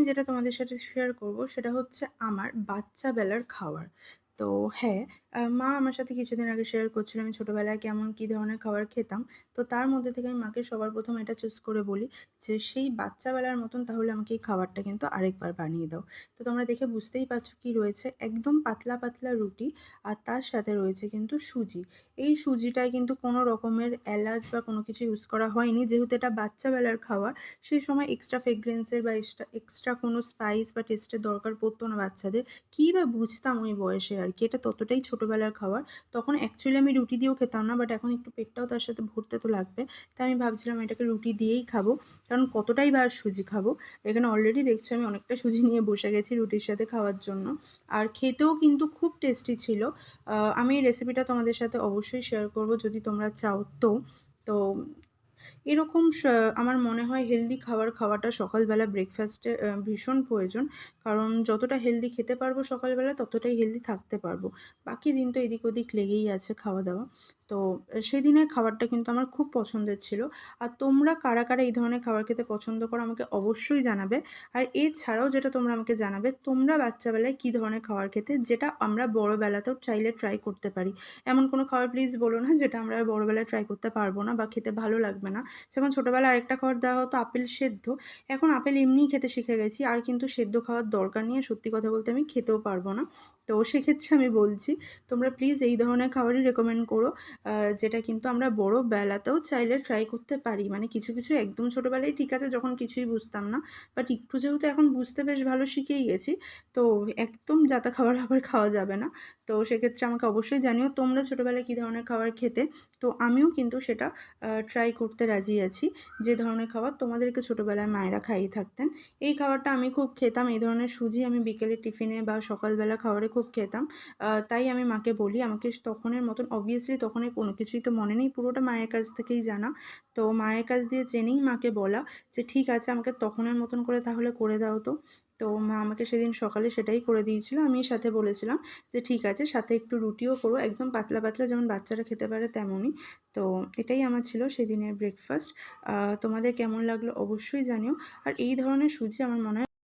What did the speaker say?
আমি যেটা তোমাদের সাথে শেয়ার করব সেটা হচ্ছে আমার বাচ্চাবেলার খাবার। তো হ্যাঁ, মা আমার সাথে কিছুদিন আগে শেয়ার করছিল আমি ছোটবেলায় কেমন কী ধরনের খাবার খেতাম। তো তার মধ্যে থেকে আমি মাকে সবার ১ম এটা চুজ করে বলি যে, "সেই বাচ্চাবেলার মতন তাহলে আমাকে এই খাবারটা কিন্তু আরেকবার বানিয়ে দাও।" তো তোমরা দেখে বুঝতেই পারছো কি রয়েছে, একদম পাতলা, পাতলা রুটি আর তার সাথে রয়েছে কিন্তু সুজি। এই সুজিটায় কিন্তু কোনো রকমের এলাচ বা কোনো কিছু ইউজ করা হয়নি। যেহেতু এটা বাচ্চাবেলার খাবার, সেই সময় এক্সট্রা ফ্রেগ্রেন্স এর বা এক্সট্রা কোনো স্পাইস বা টেস্টের দরকার পড়তো না বাচ্চাদের। কী বা বুঝতাম ওই বয়সে আরকি। এটা ততটাই ছোটবেলার খাবার। তখন অ্যাকচুয়ালি আমি রুটি দিয়েও খেতাম না। বাট এখন একটু পেটটাও তার সাথে ভরতে তো লাগবে। তাই আমি ভাবছিলাম এটাকে রুটি দিয়েই খাবো। কারণ কতটাই বা আর সুজি খাবো। এখানে অলরেডি দেখছো আমি অনেকটা সুজি নিয়ে বসে গেছি রুটির সাথে খাওয়ার জন্য। আর খেতেও কিন্তু খুব টেস্টি ছিল। আমি এই রেসিপিটা তোমাদের সাথে অবশ্যই শেয়ার করব যদি তোমরা চাও তো। তো এরকম আমার মনে হয় হেলদি খাবার খাওয়াটা সকালবেলা ব্রেকফাস্টে ভীষণ প্রয়োজন। কারণ যতটা হেলদি খেতে পারবো সকালবেলা ততটাই হেলদি থাকতে পারবো। বাকি দিন তো এদিক ওদিক লেগেই আছে খাওয়া-দাওয়া। তো সেদিনের খাবারটা কিন্তু আমার খুব পছন্দের ছিল। আর তোমরা কারা, কারা এই ধরনের খাবার খেতে পছন্দ করো আমাকে অবশ্যই জানাবে। আর এছাড়াও যেটা তোমরা আমাকে জানাবে, তোমরা বাচ্চাবেলায় কী ধরনের খাবার খেতে যেটা আমরা বড়বেলাতেও চাইলে ট্রাই করতে পারি। এমন কোনো খাবার প্লিজ বলো না যেটা আমরা আর বড়বেলায় ট্রাই করতে পারবো না বা খেতে ভালো লাগবে না। যেমন ছোটবেলায় আরেকটা খাবার দেওয়া হতো আপেল সেদ্ধ। এখন আপেল এমনিই খেতে শিখে গেছি। আর কিন্তু সেদ্ধ খাওয়ার দরকার নেই। সত্যি কথা বলতে আমি খেতেও পারবো না। তো সেক্ষেত্রে আমি বলছি, তোমরা প্লিজ এই ধরনের খাবারই রেকমেন্ড করো। আ যেটা কিন্তু আমরা বড়বেলাতেও চাইলে ট্রাই করতে পারি। মানে কিছু, কিছু একদম ছোটবেলায় ঠিক আছে যখন কিছুই বুঝতাম না। বাট একটু যেহেতু এখন বুঝতে বেশ ভালো শিখেই গেছি, তো একদম যাতা খাবার আবার খাওয়া যাবে না। তো সেক্ষেত্রে আমাকে অবশ্যই জানিও তোমরা ছোটবেলায় কী ধরনের খাবার খেতে। তো আমিও কিন্তু সেটা ট্রাই করতে রাজি আছি। যে ধরনের খাবার তোমাদেরকে ছোটবেলায় মায়েরা খাইয়ে থাকতেন। এই খাবারটা আমি খুব খেতাম। এই ধরনের সুজি আমি বিকেলের টিফিনে বা সকালবেলা খাবারে খুব খেতাম। তাই আমি মাকে বলি আমাকে তখনের মতন obviously তখন এই কোনো কিছুই তো মনে নেই। পুরোটা মায়ের কাছ থেকেই জানা। তো মায়ের কাছ দিয়ে জেনেই মাকে বলা যে, "ঠিক আছে আমাকে তখনের মতন করে তাহলে করে দাও তো।" তো মা আমাকে সেদিন সকালে সেটাই করে দিয়েছিল। আমি সাথে বলেছিলাম যে, "ঠিক আছে সাথে একটু রুটিও করো। একদম পাতলা, পাতলা যেমন বাচ্চারা খেতে পারে তেমনই।" তো এটাই আমার ছিল সেদিনের ব্রেকফাস্ট। তোমাদের কেমন লাগলো অবশ্যই জানিও। আর এই ধরনের সুজি আমার মনে হয়